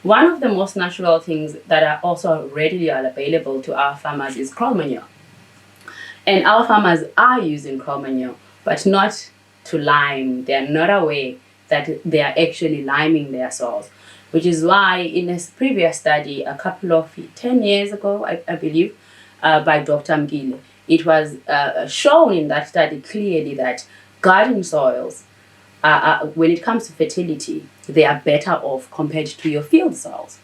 One of the most natural things that are also readily available to our farmers is cow manure. And our farmers are using cow manure, but not to lime. They are not aware that they are actually liming their soils, which is why in a previous study, a couple of 10 years ago, I believe, by Dr. Mgile, it was shown in that study clearly that garden soils, when it comes to fertility, they are better off compared to your field soils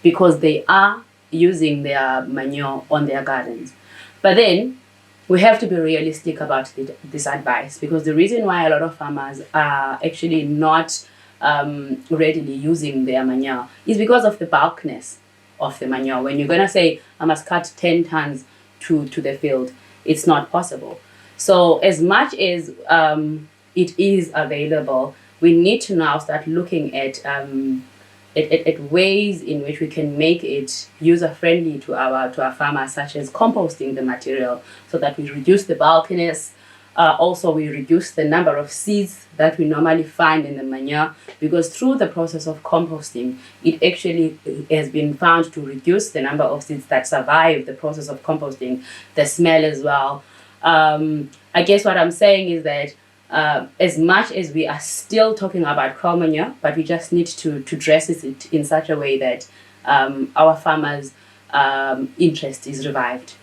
because they are using their manure on their gardens. But then we have to be realistic about this advice, because the reason why a lot of farmers are actually not readily using their manure is because of the bulkness of the manure. When you're going to say, I must cut 10 tons to the field, it's not possible. So as much as it is available, we need to now start looking at ways in which we can make it user-friendly to our farmers, such as composting the material so that we reduce the bulkiness. Also, we reduce the number of seeds that we normally find in the manure, because through the process of composting, it actually has been found to reduce the number of seeds that survive the process of composting, the smell as well. I guess what I'm saying is that as much as we are still talking about cow manure, but we just need to dress it in such a way that our farmers' interest is revived.